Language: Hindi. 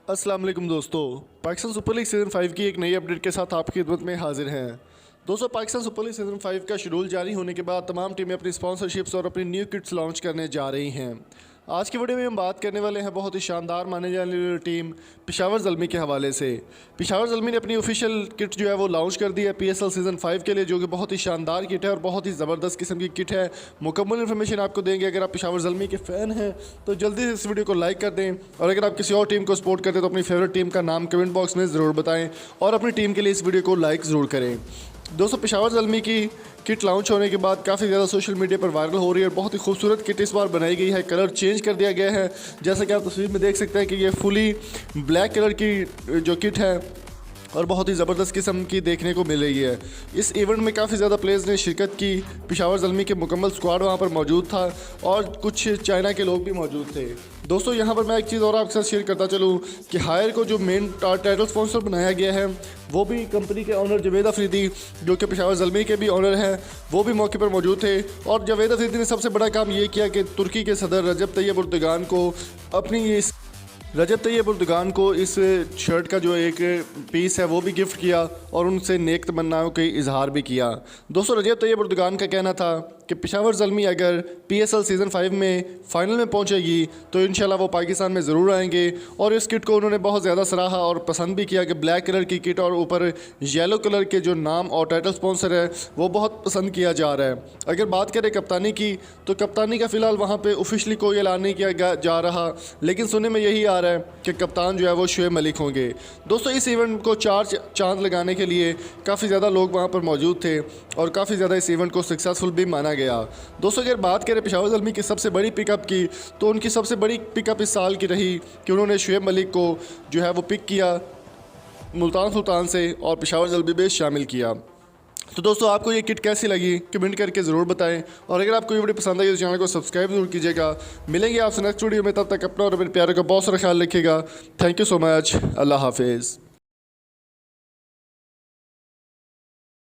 अस्सलाम वालेकुम दोस्तों। पाकिस्तान सुपर लीग सीज़न 5 की एक नई अपडेट के साथ आपकी खिदमत में हाजिर हैं। दोस्तों, पाकिस्तान सुपर लीग सीज़न 5 का शेड्यूल जारी होने के बाद तमाम टीमें अपनी स्पॉन्सरशिप्स और अपनी न्यू किट्स लॉन्च करने जा रही हैं। आज की वीडियो में हम बात करने वाले हैं बहुत ही शानदार माने जाने वाली टीम पेशावर ज़ल्मी के हवाले से। पेशावर ज़ल्मी ने अपनी ऑफिशियल किट जो है वो लॉन्च कर दी है PSL सीज़न 5 के लिए, जो कि बहुत ही शानदार किट है और बहुत ही ज़बरदस्त किस्म की किट है। मुकम्मल इन्फॉर्मेशन आपको देंगे। अगर आप पेशावर ज़ल्मी के फ़ैन हैं तो जल्दी से इस वीडियो को लाइक कर दें, और अगर आप किसी और टीम को सपोर्ट करते हैं तो अपनी फेवरेट टीम का नाम कमेंट बॉक्स में ज़रूर बताएं और अपनी टीम के लिए इस वीडियो को लाइक ज़रूर करें। दोस्तों, पेशावर ज़ल्मी की किट लॉन्च होने के बाद काफ़ी ज़्यादा सोशल मीडिया पर वायरल हो रही है और बहुत ही खूबसूरत किट इस बार बनाई गई है। कलर चेंज कर दिया गया है, जैसा कि आप तस्वीर में देख सकते हैं कि ये फुली ब्लैक कलर की जो किट है और बहुत ही ज़बरदस्त किस्म की देखने को मिल रही है। इस इवेंट में काफ़ी ज़्यादा प्लेयर्स ने शिरकत की। पेशावर ज़ल्मी के मुकम्मल स्क्वाड वहाँ पर मौजूद था और कुछ चाइना के लोग भी मौजूद थे। दोस्तों, यहाँ पर मैं एक चीज़ और आपके साथ शेयर करता चलूँ कि हायर को जो मेन टाइटल स्पॉन्सर बनाया गया है वो भी कंपनी के ऑनर जावेद अफरीदी, जो कि पेशावर ज़ल्मी के भी ऑनर हैं, वो भी मौके पर मौजूद थे। और जावेद अफरीदी ने सबसे बड़ा काम ये किया कि तुर्की के सदर रजब तैयब एर्दोगान को इस शर्ट का जो एक पीस है वो भी गिफ्ट किया और उनसे नेक तमन्नाओं के इजहार भी किया। दोस्तों, रजब तैयब एर्दोगान का कहना था कि पेशावर ज़ल्मी अगर PSL सीज़न 5 में फ़ाइनल में पहुंचेगी तो इंशाल्लाह वो पाकिस्तान में ज़रूर आएंगे। और इस किट को उन्होंने बहुत ज़्यादा सराहा और पसंद भी किया कि ब्लैक कलर की किट और ऊपर येलो कलर के जो नाम और टाइटल स्पॉन्सर है वो बहुत पसंद किया जा रहा है। अगर बात करें कप्तानी की, तो कप्तानी का फ़िलहाल वहाँ पर ऑफिशली कोई ऐलान नहीं किया जा रहा, लेकिन सुनने में यही आ रहा है कि कप्तान जो है वो शुएब मलिक होंगे। दोस्तों, इस इवेंट को चार चांद लगाने के लिए काफ़ी ज़्यादा लोग वहाँ पर मौजूद थे और काफ़ी ज़्यादा इस इवेंट को सक्सेसफुल भी माना गया। दोस्तों, अगर बात करें पेशावर ज़ल्मी की सबसे बड़ी पिकअप की, तो उनकी सबसे बड़ी पिकअप इस साल की रही कि उन्होंने शुएब मलिक को जो है वो पिक किया मुल्तान सुल्तान से और पेशावर ज़ल्मी में शामिल किया। तो दोस्तों, आपको ये किट कैसी लगी कमेंट करके ज़रूर बताएं, और अगर आपको ये वीडियो पसंद आई तो चैनल को सब्सक्राइब जरूर कीजिएगा। मिलेंगे आपसे नेक्स्ट वीडियो में, तब तक अपना और अपने प्यारों का बहुत सारा ख्याल रखिएगा। Thank you so much. अल्लाह हाफिज़।